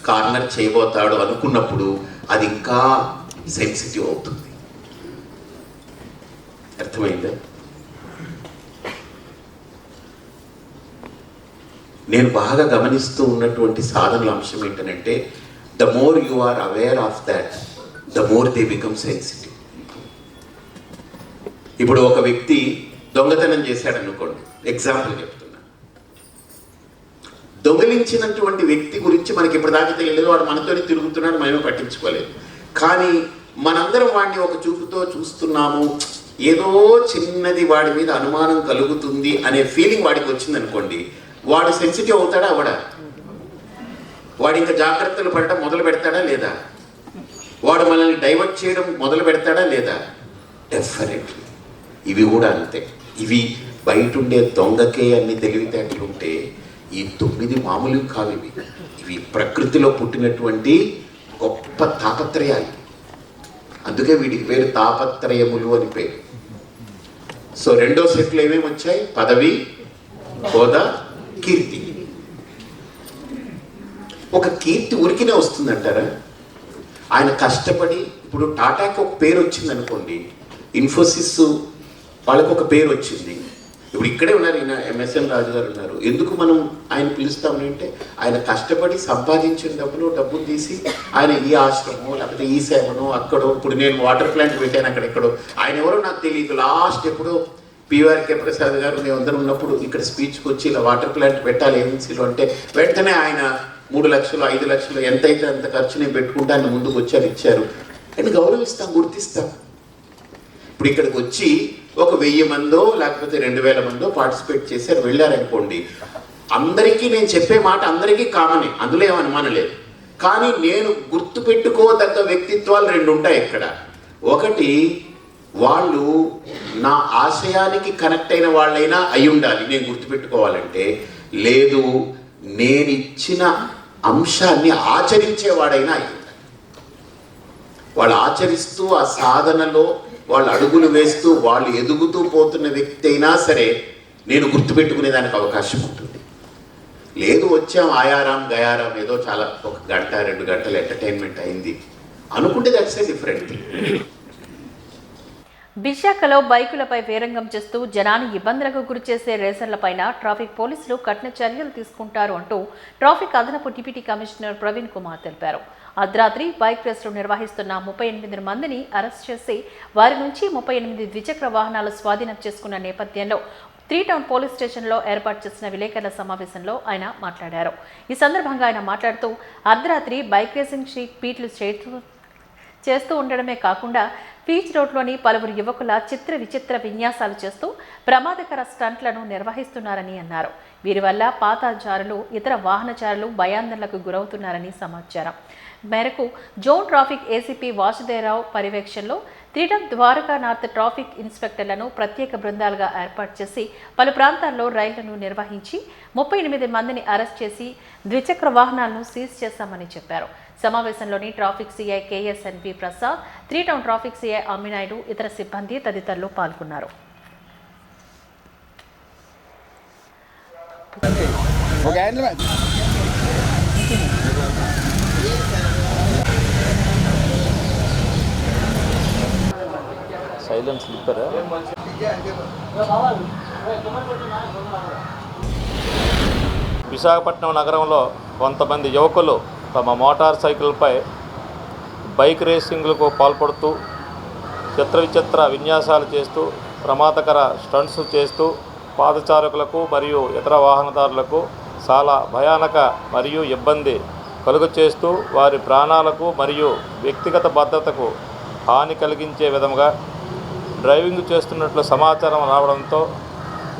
కార్నర్ చేయబోతాడు అనుకున్నప్పుడు అది ఇంకా సెన్సిటివ్ అవుతుంది. అర్థమైందా? నేను బాగా గమనిస్తూ ఉన్నటువంటి సాధనల అంశం ఏంటంటే, the more you are aware of that, the more they become sensitive. ఇప్పుడు ఒక వ్యక్తి దొంగతనం చేశాడు అనుకోండి, ఎగ్జాంపుల్ చెప్తున్నా. దొంగిలించినటువంటి వ్యక్తి గురించి మనకి ఇప్పటిదాకా తెలియలేదు, వాడు మనతోనే తిరుగుతున్నాడు, మనమే పట్టించుకోలేదు. కానీ మనందరం వాడిని ఒక చూపుతో చూస్తున్నాము, ఏదో చిన్నది వాడి మీద అనుమానం కలుగుతుంది అనే ఫీలింగ్ వాడికి వచ్చిందనుకోండి, వాడు సెన్సిటివ్ అవుతాడా అవడా? వాడు ఇంకా జాగ్రత్తలు పడటం మొదలు పెడతాడా లేదా? వాడు మనల్ని డైవర్ట్ చేయడం మొదలు పెడతాడా లేదా? డెఫినెట్లీ. ఇవి కూడా అంతే. ఇవి బయట ఉండే దొంగకే అన్ని తెలివితేటలు ఉంటే ఈ 9 మామూలు కావు. ఇవి ప్రకృతిలో పుట్టినటువంటి గొప్ప తాపత్రయాలు. అందుకే వీటికి పేరు తాపత్రయములు అని పేరు. సో రెండో సెట్లో ఏమేమి వచ్చాయి? పదవి, హోదా, కీర్తి. ఒక కీర్తి ఉరికినే వస్తుందంటారా? ఆయన కష్టపడి, ఇప్పుడు టాటాకి ఒక పేరు వచ్చింది అనుకోండి, ఇన్ఫోసిస్ వాళ్ళకు ఒక పేరు వచ్చింది. ఇప్పుడు ఇక్కడే ఉన్నారు ఈయన, ఎంఎస్ఎన్ రాజు గారు ఉన్నారు. ఎందుకు మనం ఆయన పిలుస్తామంటే ఆయన కష్టపడి సంపాదించిన డబ్బులు తీసి ఆయన ఈ ఆశ్రమం లేకపోతే ఈ సేవనో అక్కడో, ఇప్పుడు నేను వాటర్ ప్లాంట్ పెట్టాను అక్కడెక్కడో, ఆయన ఎవరో నాకు తెలియదు. లాస్ట్ ఎప్పుడో పిఆర్కే ప్రసాద్ గారు మేమందరం ఉన్నప్పుడు ఇక్కడ స్పీచ్కి వచ్చి ఇలా వాటర్ ప్లాంట్ పెట్టాలి ఏజెన్సీలో అంటే వెంటనే ఆయన 3 లక్షలు 5 లక్షలు ఎంతైతే అంత ఖర్చు నేను పెట్టుకుంటా ఆయన ముందుకు వచ్చారు, ఇచ్చారు. అని గౌరవిస్తాం, గుర్తిస్తాం. ఇప్పుడు ఇక్కడికి వచ్చి ఒక 1000 మందో లేకపోతే 2000 మందో పార్టిసిపేట్ చేశారు, వెళ్ళారనుకోండి, అందరికీ నేను చెప్పే మాట అందరికీ కామనే, అందులో ఏం అనుమానం లేదు. కానీ నేను గుర్తుపెట్టుకోదగ్గ వ్యక్తిత్వాలు 2 ఉంటాయి ఇక్కడ. ఒకటి, వాళ్ళు నా ఆశయానికి కనెక్ట్ అయిన వాళ్ళైనా అయి ఉండాలి నేను గుర్తుపెట్టుకోవాలంటే. లేదు, నేను ఇచ్చిన అంశాన్ని ఆచరించేవాడైనా అయి ఉండాలి. వాళ్ళు ఆచరిస్తూ ఆ సాధనలో వాళ్ళు అడుగులు వేస్తూ వాళ్ళు ఎదుగుతూ పోతున్న వ్యక్తి అయినా సరే నేను గుర్తుపెట్టుకునేదానికి అవకాశం ఉంటుంది. లేదు, వచ్చాం ఆయారాం గయారాం, ఏదో చాలా 1 గంట 2 గంటలు ఎంటర్టైన్మెంట్ అయింది అనుకుంటే దట్స్ ఏ డిఫరెంట్ థింగ్. విశాఖలో బైకులపై వేరంగం చేస్తూ జనాన్ని ఇబ్బందులకు గురిచేసే రేసర్లపైన ట్రాఫిక్ పోలీసులు కఠిన చర్యలు తీసుకుంటారు అంటూ ట్రాఫిక్ అదనపు డిప్యూటీ కమిషనర్ ప్రవీణ్ కుమార్ తెలిపారు. అర్ధరాత్రి బైక్ రేసులు నిర్వహిస్తున్న 38 మందిని అరెస్ట్ చేసి వారి నుంచి 38 ద్విచక్ర వాహనాలు స్వాధీనం చేసుకున్న నేపథ్యంలో 3 టౌన్ పోలీస్ స్టేషన్లో ఏర్పాటు చేసిన విలేకరుల సమావేశంలో ఆయన మాట్లాడారు. ఈ సందర్భంగా ఆయన మాట్లాడుతూ అర్ధరాత్రి బైక్ రేసింగ్ పీట్లు చేస్తూ ఉండడమే కాకుండా బీచ్ రోడ్లోని పలువురు యువకుల విచిత్ర విన్యాసాలు చేస్తూ ప్రమాదకర స్టంట్లను నిర్వహిస్తున్నారని అన్నారు. వీరి వల్ల పాతాచారులు, ఇతర వాహనచారులు భయాందోళనలకు గురవుతున్నారని సమాచారం మేరకు జోన్ ట్రాఫిక్ ఏసీపీ వాసుదేవరావు పర్యవేక్షణలో 3 టౌన్ ద్వారకా నార్త్ ట్రాఫిక్ ఇన్స్పెక్టర్లను ప్రత్యేక బృందాలుగా ఏర్పాటు చేసి పలు ప్రాంతాల్లో రైళ్లను నిర్వహించి 38 మందిని అరెస్ట్ చేసి ద్విచక్ర వాహనాలను సీజ్ చేశామని చెప్పారు. సమావేశంలోని traffic CI KSNP Prasad, 3 town traffic CI Amminaidu, ఇతర సిబ్బంది తదితరులు పాల్గొన్నారు. విశాఖపట్నం నగరంలో కొంతమంది యువకులు తమ మోటార్ సైకిల్పై బైక్ రేసింగ్లకు పాల్పడుతూ విచిత్ర విన్యాసాలు చేస్తూ ప్రమాదకర స్టంట్స్ చేస్తూ పాదచారకులకు మరియు ఇతర వాహనదారులకు చాలా భయానక మరియు ఇబ్బంది కలుగ చేస్తూ వారి ప్రాణాలకు మరియు వ్యక్తిగత భద్రతకు హాని కలిగించే విధంగా డ్రైవింగ్ చేస్తున్నట్లు సమాచారం రావడంతో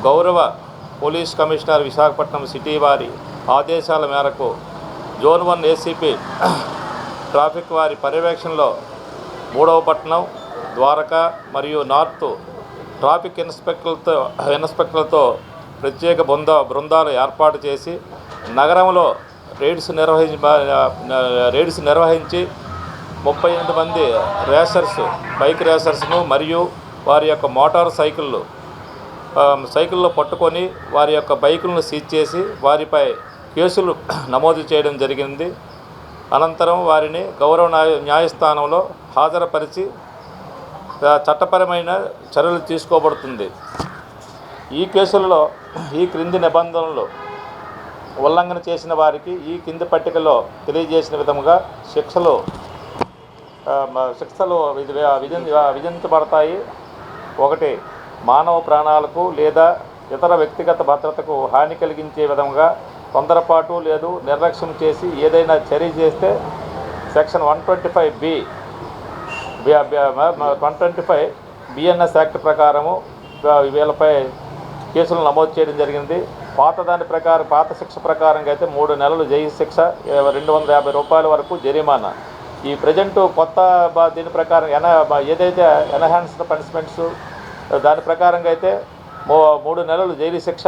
గౌరవ పోలీస్ కమిషనర్ విశాఖపట్నం సిటీ వారి ఆదేశాల మేరకు జోన్ 1 ఏసీపీ ట్రాఫిక్ వారి పర్యవేక్షణలో 3వ పట్టణం, ద్వారకా మరియు నార్త్ ట్రాఫిక్ ఇన్స్పెక్టర్లతో ప్రత్యేక బృందాలు ఏర్పాటు చేసి నగరంలో రైడ్స్ నిర్వహించి 38 మంది బైక్ రేసర్స్ను మరియు వారి యొక్క మోటార్ సైకిల్లో పట్టుకొని వారి యొక్క బైకులను సీజ్ చేసి వారిపై కేసులు నమోదు చేయడం జరిగింది. అనంతరం వారిని గౌరవ న్యాయస్థానంలో హాజరుపరిచి చట్టపరమైన చర్యలు తీసుకోబడుతుంది. ఈ కేసులలో ఈ క్రింది నిబంధనలు ఉల్లంఘన చేసిన వారికి ఈ కింది పట్టికలో తెలియజేసిన విధముగా శిక్షలు విధించబడతాయి. 1. మానవ ప్రాణాలకు లేదా ఇతర వ్యక్తిగత భద్రతకు హాని కలిగించే విధంగా తొందరపాటు లేదు నిర్లక్ష్యం చేసి ఏదైనా చర్య చేస్తే సెక్షన్ 125B 125 బిఎన్ఎస్ యాక్ట్ ప్రకారము వీళ్ళపై కేసులు నమోదు చేయడం జరిగింది. పాత శిక్ష ప్రకారంగా అయితే 3 నెలలు జైలు శిక్ష, 250 రూపాయల వరకు జరిమానా. ఈ ప్రజెంట్ కొత్త దీని ప్రకారం ఏదైతే ఎన్హాన్స్డ్ పనిష్మెంట్స్ దాని ప్రకారంగా అయితే 3 నెలలు జైలు శిక్ష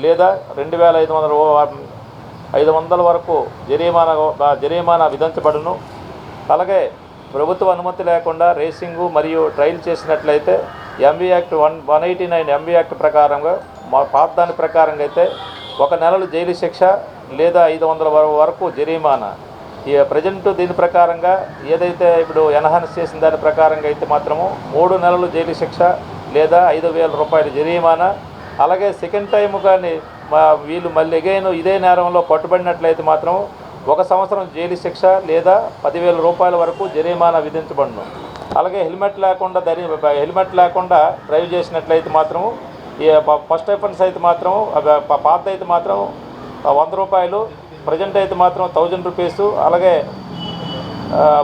లేదా 2500 వరకు జరిమానా విధించబడును. అలాగే ప్రభుత్వ అనుమతి లేకుండా రేసింగు మరియు ట్రయల్ చేసినట్లయితే ఎంబీ యాక్ట్ 189 ఎంబీ యాక్ట్ ప్రకారంగా దాని ప్రకారంగా అయితే 1 నెలలు జైలు శిక్ష లేదా 500 వరకు జరిమానా. ఈ ప్రజెంట్ దీని ప్రకారంగా ఏదైతే ఇప్పుడు ఎన్హాన్స్ చేసిన దాని ప్రకారంగా అయితే మాత్రము 3 నెలలు జైలు శిక్ష లేదా 5,000 రూపాయల జరిమానా. అలాగే సెకండ్ టైం కానీ వీళ్ళు మళ్ళీ అగైన్ ఇదే నేరంలో పట్టుబడినట్లయితే మాత్రం 1 సంవత్సరం జైలు శిక్ష లేదా 10,000 రూపాయల వరకు జరిమానా విధించబడును. అలాగే హెల్మెట్ లేకుండా డ్రైవ్ చేసినట్లయితే మాత్రము ఫస్ట్ అఫెన్స్ అయితే మాత్రం పాత అయితే మాత్రం 100 రూపాయలు, ప్రజెంట్ అయితే మాత్రం 1000 రూపీస్. అలాగే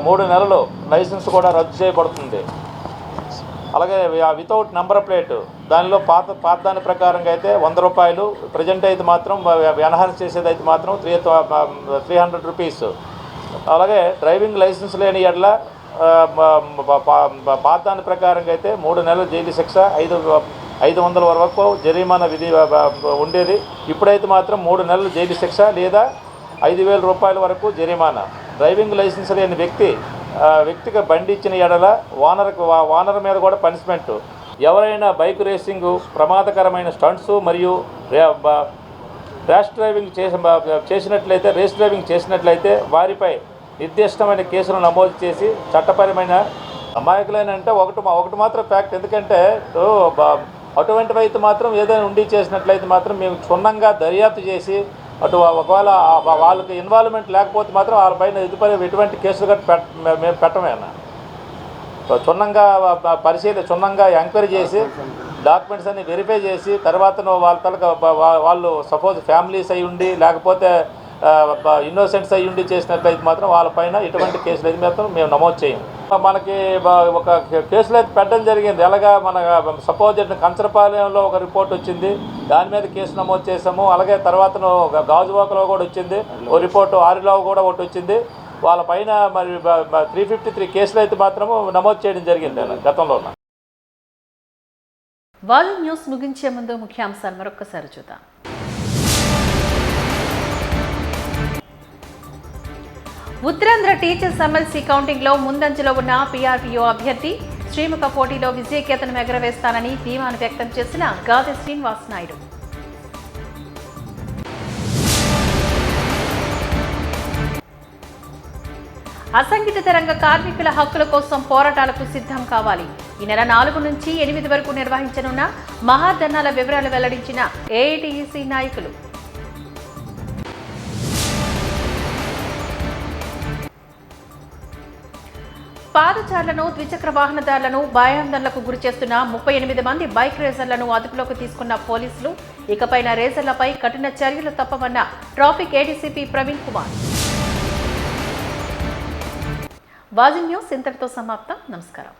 3 నెలలు లైసెన్స్ కూడా రద్దు చేయబడుతుంది. అలాగే వితౌట్ నెంబర్ ప్లేట్ దానిలో పాత దాని ప్రకారంగా అయితే 100 రూపాయలు, ప్రజెంట్ అయితే మాత్రం ఎన్హాన్స్ చేసేది అయితే మాత్రం 300 రూపీస్. అలాగే డ్రైవింగ్ లైసెన్స్ లేని ఎడల పాత దాని ప్రకారంగా అయితే 3 నెలల జైలు శిక్ష 500 వరకు జరిమానా విధి ఉండేది. ఇప్పుడైతే మాత్రం 3 నెలలు జైలు శిక్ష లేదా 5,000 రూపాయల వరకు జరిమానా. డ్రైవింగ్ లైసెన్స్ లేని వ్యక్తికి బండి ఇచ్చిన ఎడల ఓనర్ మీద కూడా పనిష్మెంట్. ఎవరైనా బైక్ రేసింగ్, ప్రమాదకరమైన స్టంట్స్ మరియు రేస్ డ్రైవింగ్ చేసినట్లయితే వారిపై నిర్దిష్టమైన కేసులు నమోదు చేసి చట్టపరమైన అమాయకులైన అంటే ఒకటి మాత్రం ఫ్యాక్ట్. ఎందుకంటే అటువంటివి అయితే మాత్రం ఏదైనా ఉండి చేసినట్లయితే మాత్రం మేము క్షుణ్ణంగా దర్యాప్తు చేసి ఒకవేళ వాళ్ళకి ఇన్వాల్వ్మెంట్ లేకపోతే మాత్రం వాళ్ళపైన ఎటువంటి కేసులు మేము పెట్టమేనా. క్షుణ్ణంగా క్షుణ్ణంగా ఎంక్వైరీ చేసి డాక్యుమెంట్స్ అన్ని వెరిఫై చేసి తర్వాత వాళ్ళు సపోజ్ ఫ్యామిలీస్ అయి ఉండి లేకపోతే ఇన్నోసెంట్స్ అయ్యి ఉండి చేసినట్లయితే మాత్రం వాళ్ళపైన ఎటువంటి కేసులు అయితే మాత్రం మేము నమోదు చేయము. మనకి ఒక కేసులు అయితే పెట్టడం జరిగింది. ఎలాగా మన సపోజ్ కంచరపాలెంలో ఒక రిపోర్ట్ వచ్చింది, దాని మీద కేసు నమోదు చేసాము. అలాగే తర్వాత గాజువాకలో కూడా వచ్చింది ఓ రిపోర్టు, ఆరిలో కూడా ఒకటి వచ్చింది. వాళ్ళపైన మరి 353 కేసులు అయితే మాత్రము నమోదు చేయడం జరిగింది గతంలో. వాల్యూమ్ న్యూస్ ముగించే ముందు ముఖ్యాంశాలు మరొకసారి చూద్దాం. ఉత్తరాంధ్ర టీచర్స్ ఎమ్మెల్సీ కౌంటింగ్లో ముందంజలో ఉన్న పీఆర్టీఓ అభ్యర్థి శ్రీముఖ పోటీలో విజయకేతనం ఎగరవేస్తానని ధీమాను వ్యక్తం చేసిన గాదె శ్రీనివాస్ నాయుడు. అసంఘటిత రంగ కార్మికుల హక్కుల కోసం పోరాటాలకు సిద్ధం కావాలి. ఈ నెల 4 నుంచి 8 వరకు నిర్వహించనున్న మహాధర్నాల వివరాలు వెల్లడించిన ఏఐటీయూసీ నాయకులు. పాదచారులను, ద్విచక్ర వాహనదారులను భయాందోళనకు గురిచేస్తున్న 38 మంది బైక్ రేసర్లను అదుపులోకి తీసుకున్న పోలీసులు. ఇకపైన రేసర్లపై కఠిన చర్యలు తప్పవన్న traffic ADCP Praveen Kumar. Volume news ఇంతటితో సమాప్తం. నమస్కారం.